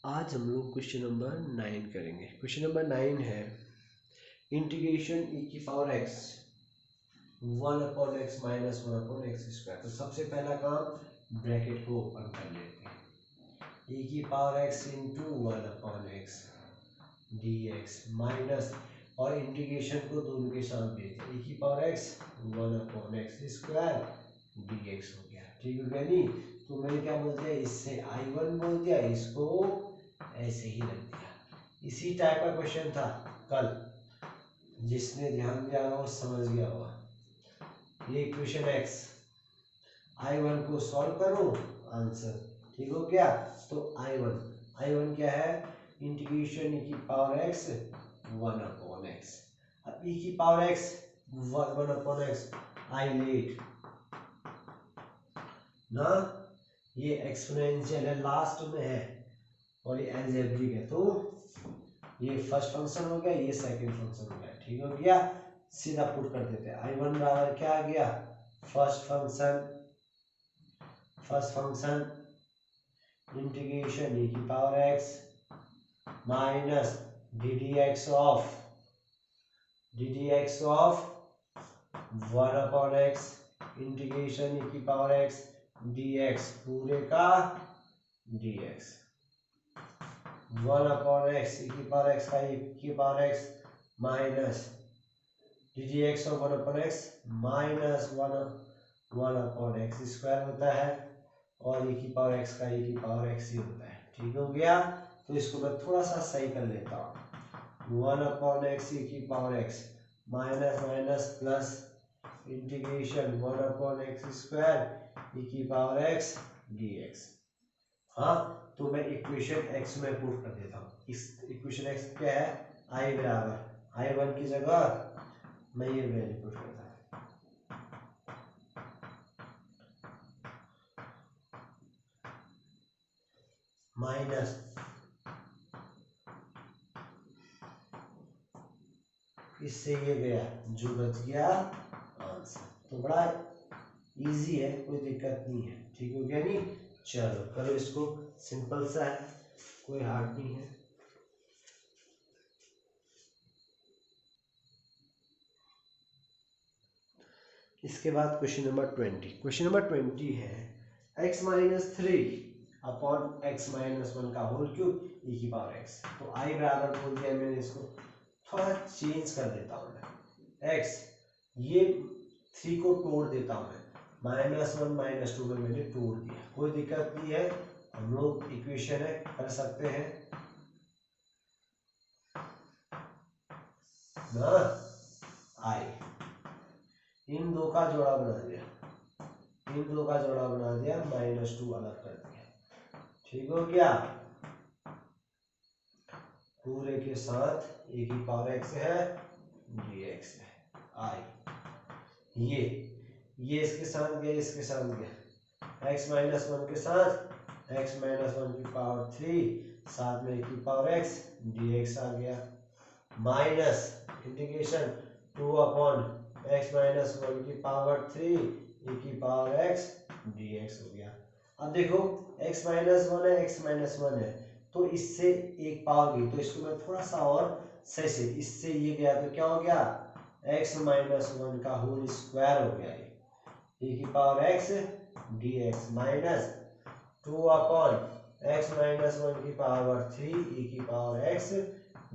आज हम लोग क्वेश्चन नंबर 9 करेंगे। क्वेश्चन नंबर 9 है इंटीग्रेशन ई की power x 1/x minus 1/x square. तो सबसे पहला काम ब्रैकेट को ओपन कर लेते हैं। ई की power x into 1/x dx minus और इंटीग्रेशन को दोनों के साथ भेजते हैं। ई की power x 1/x square dx हो गया। ठीक हो गया नहीं? तो मैंने क्या बोल दिया, इससे I1 बोल दिया, इसको ऐसे ही रख दिया। इसी टाइप का क्वेश्चन था कल, जिसने ध्यान दिया हो समझ गया होगा। ये इक्वेशन x I1 को सॉल्व करो, आंसर ठीक हो गया। तो I1 क्या है, इंटीग्रेशन e की पावर x 1/x। अब e की power x 1/x I late ना, ये एक्सपोनेंशियल है, लास्ट में है, और ये अलजेब्रिक है। तो ये फर्स्ट फंक्शन हो गया, ये सेकंड फंक्शन हो गया। ठीक हो गया, सीधा पुट कर देते हैं। I1 बराबर क्या आ गया, फर्स्ट फंक्शन इंटीग्रेशन e की power x minus d D x of 1/x integration e की पावर x dx पूरे का dx 1/x e की पावर x का e की power x minus d D x of 1/x minus 1/x square होता है, और e की पावर x का e की पावर x ही होता है। ठीक हो गया। तो इसको मैं थोड़ा सा सही कर लेता हूँ। 1/x e की power x minus plus integration 1/x square e की पावर x dx। हाँ, तो मैं इक्वेशन x में पुट कर देता हूँ। इस इक्वेशन x क्या है, I बराबर I1 की जगह मैं ये वैल्यू पुट करता हूँ, माइनस इससे ये गया, जो बच गया आंसर। तो बड़ा इजी है, कोई दिक्कत नहीं है। ठीक हो गया नहीं? चलो करो इसको, सिंपल सा है, कोई हार्ड नहीं है। इसके बाद क्वेश्चन नंबर 20। क्वेश्चन नंबर 20 है x minus 3 upon x minus 1 का होल क्यूब e की पावर x। तो I बराबर बोल दिया मैंने, इसको थोड़ा चेंज कर देता हूँ मैं। x ये 3 को तोड़ देता हूँ मैं, -1 -2 में मैंने तोड़ दिया, कोई दिक्कत नहीं है, हम लोग इक्वेशन है कर सकते हैं ना। I इन दो का जोड़ा बना दिया, -2 अलग कर दिया। ठीक हो गया, पूरे के साथ e की पावर x है dx है। I ये इसके साथ गया, इसके साथ गया, x माइनस 1 के साथ x माइनस 1 की पावर 3 साथ में e की पावर x dx आ गया, माइनस इंटीग्रेशन 2/x माइनस 1 की पावर 3 e की पावर x dx हो गया। अब देखो x माइनस 1 है, x माइनस 1 है, तो इससे एक पावर गई, तो इसको मैं थोड़ा सा और सही से, इससे ये गया तो क्या हो गया, x माइनस 1 का होल स्क्वायर हो गया, e की power x dx minus 2/x minus 1 की पावर 3 e की पावर x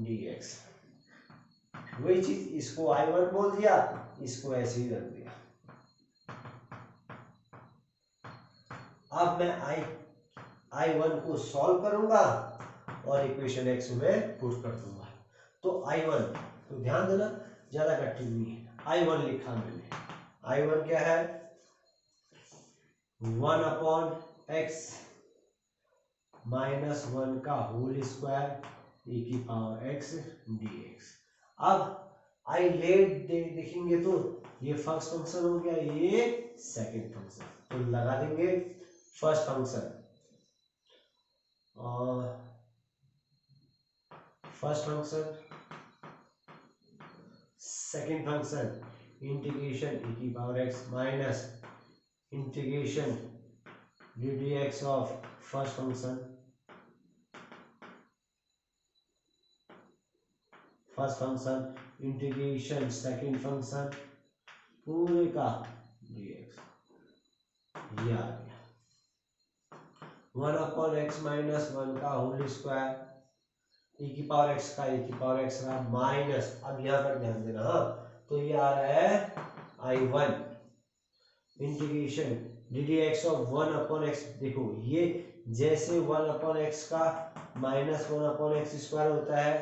dx। वही चीज, इसको I1 बोल दिया, इसको ऐसे ही रख दिया। अब मैं I1 को सॉल्व करूंगा और इक्वेशन x में पुट कर दूंगा। तो I1, तो ध्यान देना, ज्यादा कठिन नहीं है। I1 लिखा मैंने, I1 क्या है, 1/x माइनस 1 का होल स्क्वायर e की पावर x dx। अब I लेट देखेंगे तो ये फर्स्ट फंक्शन हो गया, ये सेकंड फंक्शन, तो लगा देंगे first function second function integration e की power x minus integration D D x of first function first function integration second function पूरे का dx, ये आ गया 1/x-1 का होल स्क्वायर e की पावर x का e की पावर x का माइनस, अब यहाँ पर ध्यान देना, हाँ तो ये आ रहा है I1 integration ddx of 1/x। देखो ये जैसे 1/x का -1/x² होता है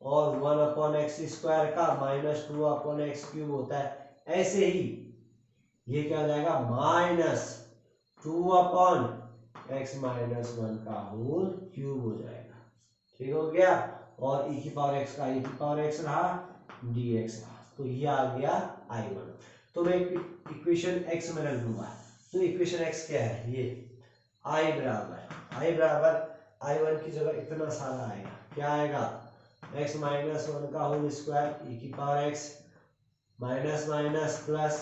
और 1/x² का -2/x³ होता है, ऐसे ही ये क्या हो जाएगा -2/x-1 का होल क्यूब हो जाएगा। ठीक हो गया, और e की पावर x का e की पावर x रहा, dx रहा, तो ये आ गया I1। तो मैं इक्वेशन x में रख दूंगा, तो इक्वेशन x क्या है, ये I बराबर I1 की जगह इतना सारा आएगा, क्या आएगा x-1 का होल स्क्वायर e की power x minus minus plus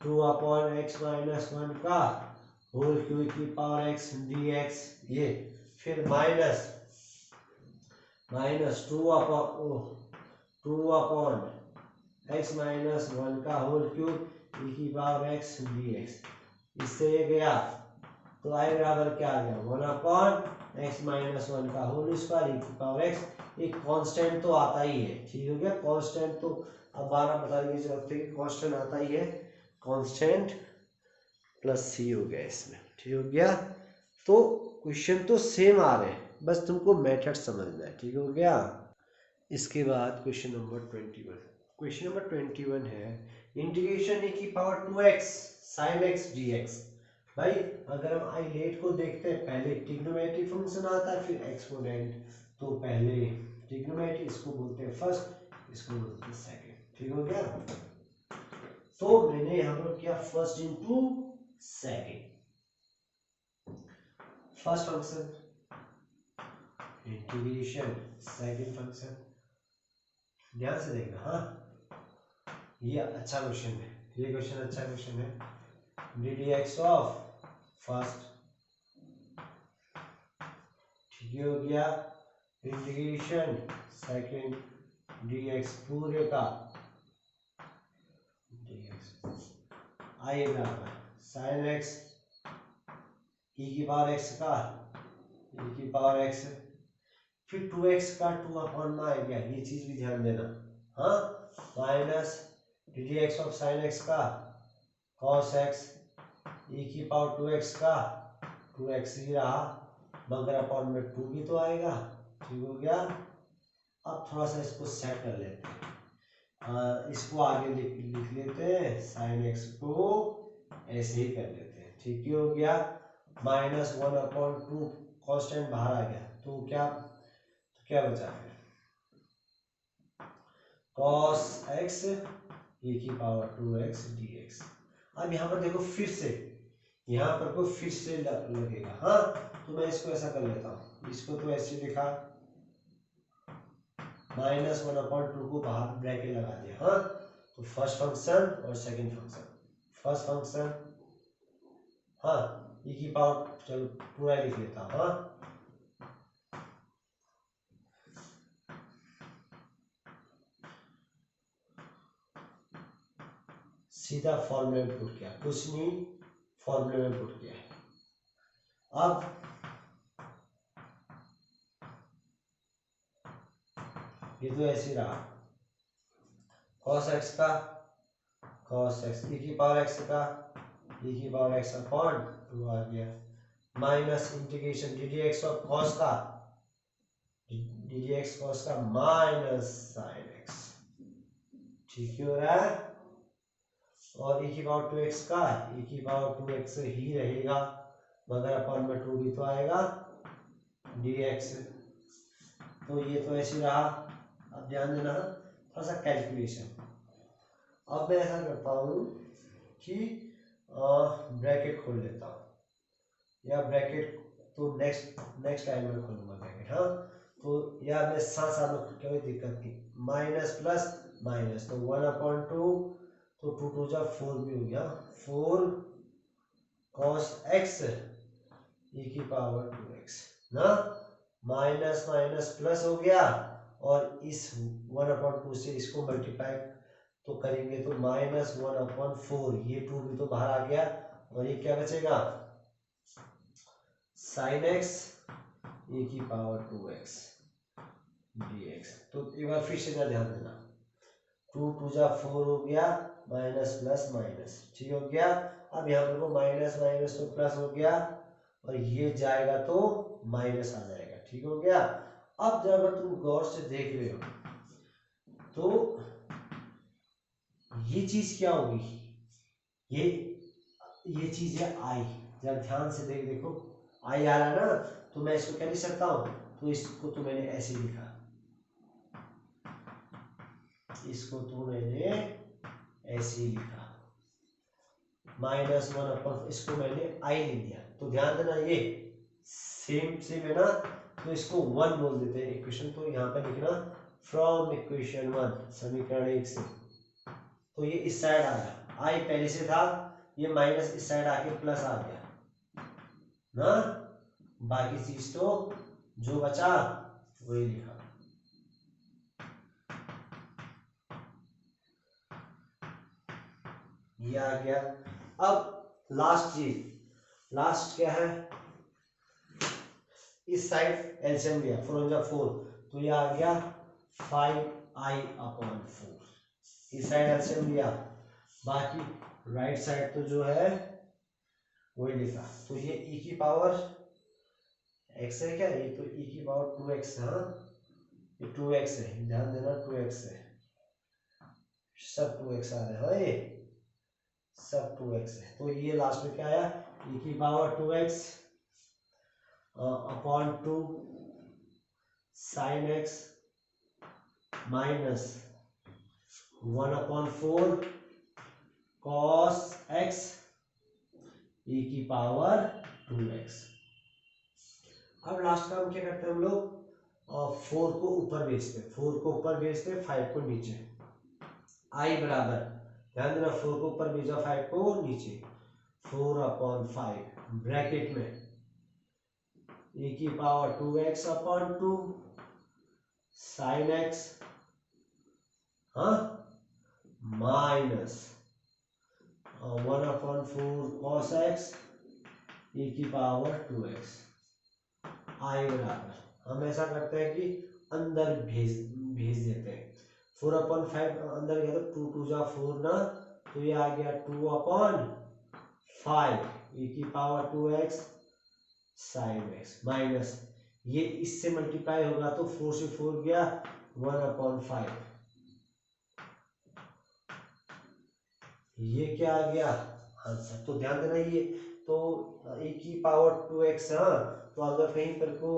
2/x-1 का होल क्यूब की पावर x dx, ये फिर माइनस 2/x-1 का होल क्यूब e की पावर x dx, इससे ये गया तो I बराबर क्या आ गया 1/x-1 का होल स्क्वायर e की पावर x, एक कांस्टेंट तो आता ही है। ठीक हो गया, कांस्टेंट तो अब 12 बताने की जरूरत है कि कांस्टेंट आता ही है, कांस्टेंट प्लस c हो गया इसमें। ठीक हो गया, तो क्वेश्चन तो सेम आ रहे हैं, बस तुमको मेथड समझना है। ठीक हो गया, इसके बाद क्वेश्चन नंबर 21। क्वेश्चन नंबर 21 है इंटीग्रेशन e की power 2x sin x dx। भाई अगर हम आइलेट को देखते हैं, पहले ट्रिग्नोमेट्रिक फंक्शन आता है फिर एक्सपोनेंट, तो पहले ट्रिग्नोमेट्रिक इसको बोलते हैं फर्स्ट, इसको बोलते हैं सेकंड। ठीक हो गया, तो मैंने यहाँ पर किया first into second. First function integration second function, ध्यान से देखना, हाँ ये अच्छा क्वेश्चन है, ये क्वेश्चन अच्छा क्वेश्चन है। ddx ऑफ फर्स्ट, ठीक हो गया, इंटीग्रेशन सेकंड dx पूरे का dx, I बराबर sin x e की पावर x का e की पावर x, फिर 2x का 2/में आ गया, ये चीज भी ध्यान देना, हाँ minus ddx of sin x का cos x e की पावर 2x का 2x ही रहा, मगर अपॉन में 2 भी तो आएगा। ठीक हो गया, अब थोड़ा सा इसको सेट कर लेते हैं, इसको आगे लिख लेते हैं, sin x को ऐसे ही कर लेते हैं। ठीक ही हो गया, -1/2 कांस्टेंट बाहर आ गया, तो क्या बचा है cos x e की पावर 2x dx। अब यहाँ पर देखो फिर से, यहाँ पर को फिर से लगेगा, हाँ तो मैं इसको ऐसा कर लेता हूँ, इसको तो ऐसे लिखा -1/2 को बाहर ब्रैकेट लगा दिया, हाँ तो फर्स्ट फंक्शन और सेकंड फंक्शन, फर्स्ट फंक्शन हाँ e की पावर, चलो पूरा लिख लेता हूँ, हाँ सीधा फॉर्मूले में पुट किया, कुछ नहीं फॉर्मूले में पुट किया। अब ये तो ऐसे रहा, cos x का cos x e की पावर x का e की पावर x अपॉन 2 आ गया, minus integration ddx of cos का ddx cos का माइनस sin x। ठीक हो रहा है, और e की पावर 2x का e की पावर 2x ही रहेगा, मगर अपॉन में 2 भी तो आएगा dx, तो ये तो ऐसे रहा। अब ध्यान देना थोड़ा सा कैलकुलेशन, अब मैं ऐसा करता हूँ कि ब्रैकेट खोल लेता हूँ, या ब्रैकेट तो नेक्स्ट टाइम में खोलूंगा ब्रैकेट, हाँ तो या मैं साथ साथ में कोई दिक्कत नहीं, माइनस प्लस माइनस, तो 1/2 तो 2 2 जा 4 भी हो गया, 4 cos x e की पावर 2x ना, माइनस माइनस प्लस हो गया, और इस 1/2 से इसको मल्टीप्लाई तो करेंगे तो -1/4, ये 2 भी तो बाहर आ गया, और ये क्या बचेगा sin x e⁻²x dx। तो एक बार फिर से ध्यान देना, 2 2 जा 4 हो गया, माइनस प्लस माइनस, ठीक हो गया। अब यहाँ पर को माइनस माइनस तो प्लस हो गया, और ये जाएगा तो माइनस आ जाएगा, ठीक हो गया। अब जब तुम गौर से देख रहे हो तो ये चीज क्या होगी, ये चीज है आई। जब ध्यान से देखो आई आ रहा है ना, तो मैं इसको क्या लिख सकता हूँ, तो इसको तो मैंने ऐसे लिखा, इसको तो मैंने ऐसे ही लिखा, -1/, इसको मैंने आई लिख दिया। तो ध्यान देना ये सेम है ना, तो इसको 1 बोल देते हैं इक्वेशन। तो यहाँ पे लिखना फ्रॉम इक्वेशन 1, समीकरण 1 से। तो ये इस साइड आया, आई पहले से था, ये माइनस इस साइड आके प्लस आ गया ना, बाकी चीज तो जो बचा वही लिखा। ये आ गया। अब लास्ट क्या है, इस साइड एलसीएम लिया, 4 जा 4, तो ये आ गया 5i/4, इस साइड एलसीएम लिया, बाकी राइट साइड तो जो है वही लिखा। तो ये e की पावर x है क्या, ये तो e की पावर 2x है, हाँ ये 2x है, ध्यान देना 2x है, सब 2x आ रहे हैं, ये सब 2x है। तो ये लास्ट में क्या आया, e की power 2x upon 2 sin x minus 1/4 cos x e की पावर 2x। अब लास्ट काम क्या करते हैं हम लोग, 4 को ऊपर भेजते हैं, 4 को ऊपर भेजते हैं, 5 को नीचे। आई बराबर, ध्यान देना 4 को ऊपर भेजा, 5 को नीचे, 4/5 ब्रैकेट में e की power 2x upon 2 sin x, हाँ माइनस 1/4 cos x e की पावर 2x। आई बराबर, हम ऐसा करते हैं कि अंदर भेज देते हैं, 4/5 अंदर गया तो 2 2 जा 4 ना, तो ये आ गया 2/5 e की power 2x sin x minus, ये इससे मल्टीप्लाई होगा तो 4 से 4 गया 1/5, ये क्या आ गया आंसर। तो ध्यान देना ये तो e की पावर 2x, हाँ तो अगर कहीं पर को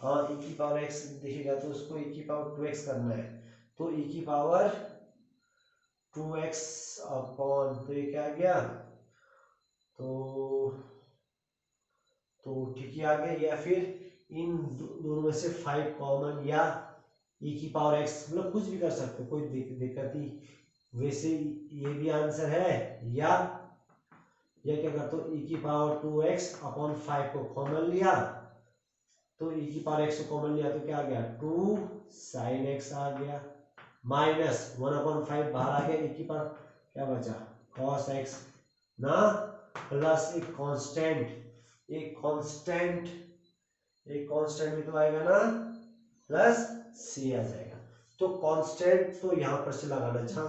e की पावर x दिखेगा तो उसको e की पावर 2x करना है, तो e की पावर 2x अपॉन, तो ये क्या आ गया, तो ठीक ही आ गया, या फिर इन दोनों में से 5 कॉमन, या e की पावर x, मतलब कुछ भी कर सकते हो, कोई दिक्कत ही, वैसे ये भी आंसर है, या क्या करते हो, e की पावर 2x अपॉन 5 को कॉमन लिया, तो e की पावर x को कॉमन लिया तो क्या आ गया 2 sin x आ गया, माइनस 1/5 बाहर आ गया, e की पावर क्या बचा cos x ना, प्लस एक कांस्टेंट भी तो आएगा ना, प्लस c आ जाएगा। तो कांस्टेंट तो यहाँ पर से लगाना,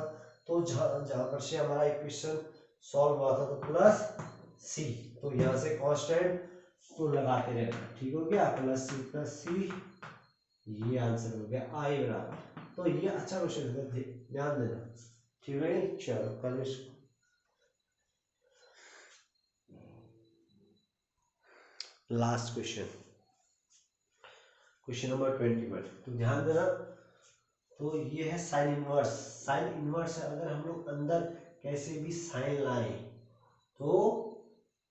तो जहां पर से हमारा इक्वेशन सॉल्व हुआ था तो प्लस c, तो यहाँ से कांस्टेंट तो लगाते रहना, ठीक हो गया, प्लस c, ये आंसर हो गया आई बराबर। तो ये अच्छा क्वेश्चन है, ध्यान देना, ठीक है। चलो कल इसको लास्ट क्वेश्चन नंबर 21, तो ध्यान देना, तो ये है साइन इनवर्स है, अगर हम लोग अंदर कैसे भी साइन लाएं तो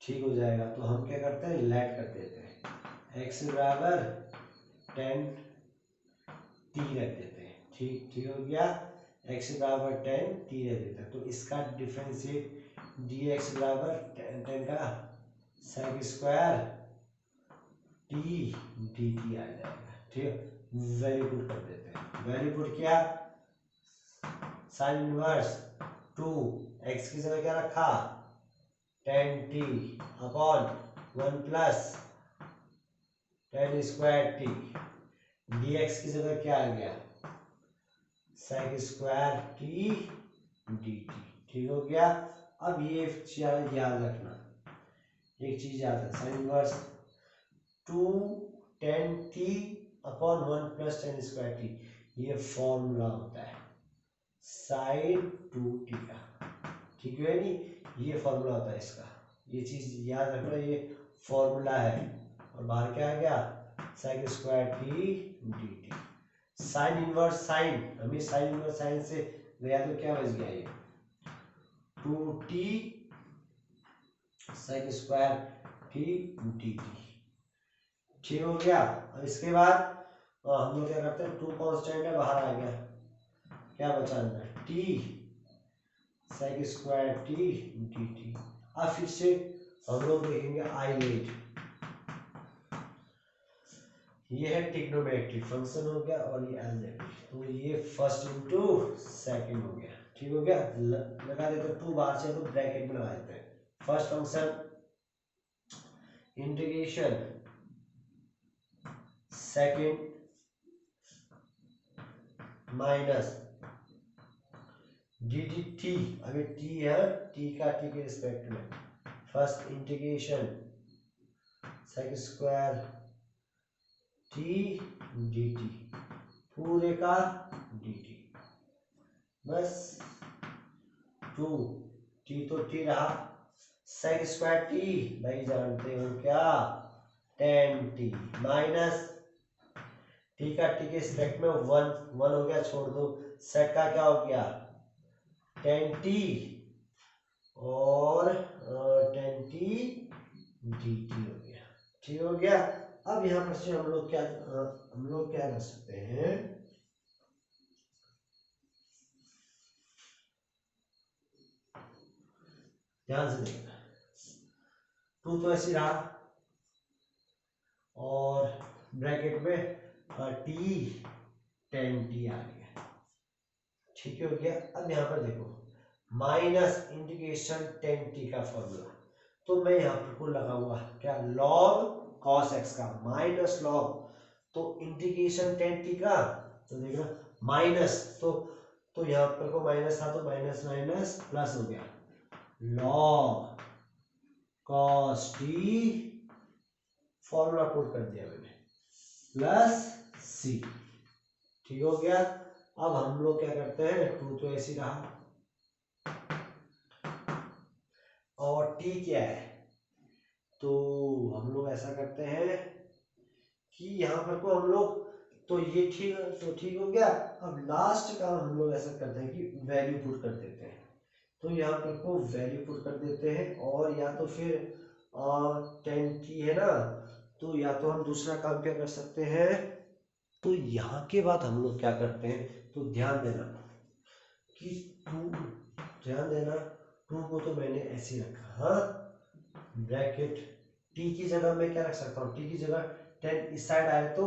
ठीक हो जाएगा। तो हम क्या करते हैं, लेट कर देते हैं, x बराबर tan t रख देते हैं, ठीक हो गया, x बराबर tan t रख देते हैं, तो इसका डिफरेंशिएट dx बराबर tan का sec स्क्वायर t dt आ जाएगा, ठीक है, वैल्यू पुट कर देते हैं। वैल्यू पुट किया, साइन इनवर्स 2x की जगह क्या रखा, tan t upon 1 plus tan square t, dx की जगह क्या आ गया, sec स्क्वायर t dt। ठीक हो गया। अब ये चीज याद रखना, एक चीज याद है, sine inverse 2 tan t upon 1 plus tan square t, ये फॉर्मूला होता है साइन 2t का। ठीक है नहीं, ये फॉर्मूला होता है इसका, ये चीज याद रखना, ये फॉर्मूला है। और बाहर क्या आ गया, sec square t dt। Sine inverse sine, हमें साइन इनवर्स साइन से गया तो क्या बच गया, ये 2t sec square t dt। ठीक हो गया। और इसके बाद हम लोग क्या करते हैं, 2 कांस्टेंट है, बाहर आ गया, क्या बचा अंदर, t sec square t dt। अब फिर से हम लोग देखेंगे आइलेट, ये है ट्रिग्नोमेट्रिक फंक्शन हो गया और ये अलजेब्रिक, तो ये फर्स्ट इनटू सेकंड हो गया। ठीक हो गया, लगा देते हैं 2 बाहर से, तो ब्रैकेट में लगा देते हैं। First function integration second minus d d t, अभी टी है, टी का टी के रिस्पेक्ट में, first integration sec square t d t, पूरे का डी टी, बस 2 टी तो टी रहा, सेक स्क्वायर टी भाई जानते हो क्या, tan टी माइनस टी का टी के रिस्पेक्ट में 1 हो गया, छोड़ दो, सेक का क्या हो गया tan टी और tan टी डी टी हो गया। ठीक हो गया। अब यहाँ पर से हम लोग क्या कर सकते हैं, ध्यान से देखना, 2 तो ऐसे रहा और ब्रैकेट में टी tan टी आ गया। ठीक हो गया। अब यहाँ पर देखो, माइनस इंटीग्रेशन tan टी का फॉर्मूला, तो मैं यहाँ पर को लगाऊंगा क्या, log cos x का माइनस log, तो इंटीग्रेशन tan टी का, तो देखना माइनस, तो यहाँ पर को माइनस था, तो माइनस माइनस प्लस हो गया, log cos t, formula put कर दिया मैंने, प्लस c। ठीक हो गया। अब हम लोग क्या करते हैं, 2 तो ऐसे रहा और t क्या है, तो हम लोग ऐसा करते हैं कि यहाँ पर को हम लोग, तो ये ठीक हो गया। अब लास्ट का हम लोग ऐसा करते हैं कि वैल्यू पुट कर देते हैं, तो यहाँ पर को वैल्यू पुट कर देते हैं, और या तो फिर tan t है ना, तो या तो हम दूसरा काम क्या कर सकते हैं, तो यहाँ के बाद हम लोग क्या करते हैं, तो ध्यान देना कि 2 को तो मैंने ऐसे रखा, हाँ ब्रैकेट, t की जगह मैं क्या रख सकता हूँ, t की जगह tan इस साइड आए तो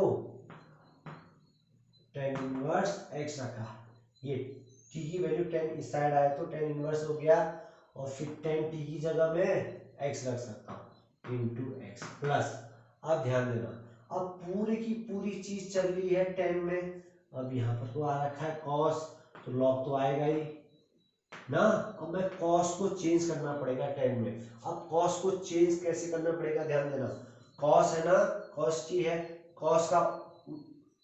tan इनवर्स x रखा, ये t की वैल्यू tan इस साइड आए तो tan इनवर्स हो गया, और फिर tan t की जगह मैं x रख सकता हूँ इंटू एक्स प्लस। अब ध्यान देना, अब पूरी की पूरी चीज चल रही है tan में, अब यहाँ पर तो आ रखा है cos, तो log तो आएगा ही ना। अब मैं cos को चेंज करना पड़ेगा tan में, अब cos को चेंज कैसे करना पड़ेगा, ध्यान देना, cos है ना, cos t है, cos का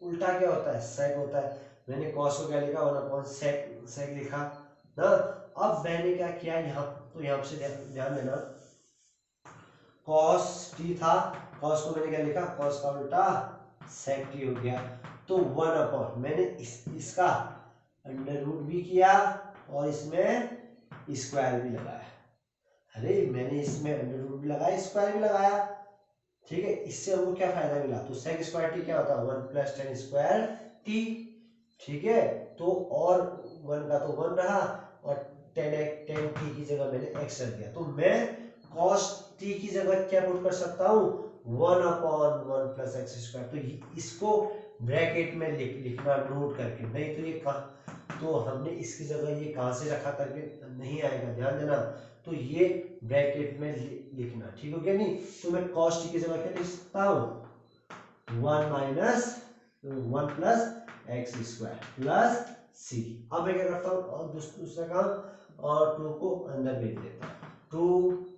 उल्टा क्या होता है, sec होता है, मैंने cos को क्या लिखा, 1/sec लिखा ना। अब मैंने क्या किया यहाँ, तो यहाँ से ध्यान देना, cos t था, cos को मैंने क्या लिखा, cos का उल्टा sec t हो गया, तो 1 मैंने इसका अंडर रूट भी किया और इसमें स्क्वायर भी लगाया, अरे मैंने इसमें अंडर रूट भी लगाया, स्क्वायर भी लगाया। ठीक है, इससे हमको क्या फायदा मिला, तो sec स्क्वायर टी क्या होता है, 1 प्लस tan स्क्वायर टी। ठीक है, तो और 1 का तो 1 रहा, और tan टी की जगह मैंने x रख दिया, तो मैं cos t की जगह क्या पुट कर सकता हूँ, 1/1 प्लस एक्स स्क्वायर, तो इसको ब्रैकेट में लिखना नोट करके, नहीं तो ये कहाँ, तो हमने इसकी जगह ये कहाँ से रखा करके नहीं आएगा, ध्यान देना। तो ये ब्रैकेट में लिखना, ठीक हो गया। नहीं तो मैं कॉस्ट की जगह क्या लिख सकता हूँ, 1 प्लस एक्स स्क्वायर प्लस सी। अब मैं क्या करता हूँ, और दूसरा काम, और 2 को अंदर भेज देता हूँ, 2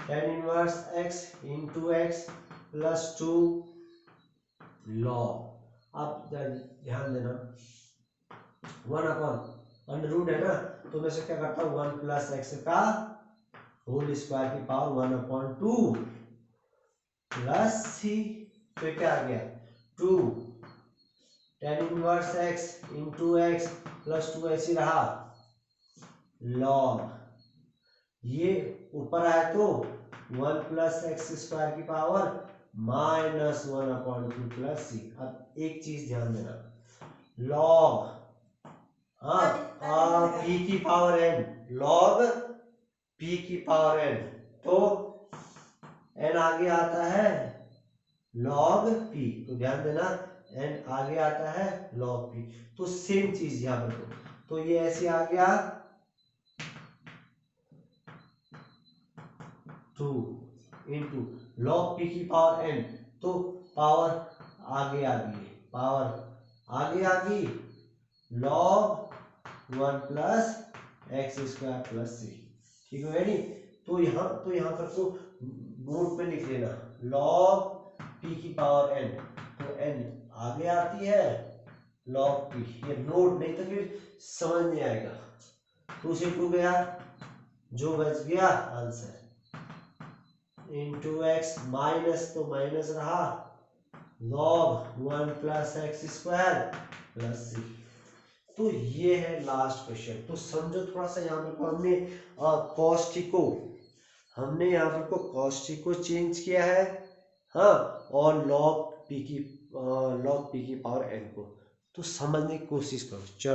tan inverse x into x plus 2 log. अब ध्यान देना, 1 अपॉन अंडर रूट है ना, तो मैं से क्या करता हूँ, 1 प्लस एक्स का होल स्क्वायर की पावर 1 अपॉन 2 प्लस सी। तो क्या आ गया, 2 tan inverse x into x plus 2 ऐसी रहा लॉग, ये ऊपर आए तो 1 प्लस एक्स स्क्वायर की पावर माइनस 1 अपॉन 2 प्लस सी। अब एक चीज ध्यान देना, लॉग पी की पावर एन, लॉग पी की पावर एन, तो एन आगे आता है लॉग पी, तो ध्यान देना एन आगे आता है लॉग पी। तो सेम चीज यहां पर, तो ये ऐसे आ गया 2 इंटू लॉग पी की पावर एन, तो पावर आगे आ गई, पावर आगे आ गई log 1 plus X square plus C, ठीक है नहीं। तो यहाँ पर तो नोट पे लिख लेना लॉग पी की पावर एन, तो एन आगे आती है लॉग पी, ये नोट, नहीं तो फिर समझ नहीं आएगा। 2 से 2 गया, जो बच गया आंसर इंटू एक्स माइनस, तो माइनस रहा log 1 plus X square plus C. तो ये है लास्ट क्वेश्चन। तो समझो थोड़ा सा, यहाँ पर हमने हमने यहाँ पर को कॉस्टी को चेंज किया है, हाँ, और लॉग पी की पावर एन को, तो समझने की कोशिश करो। चलो।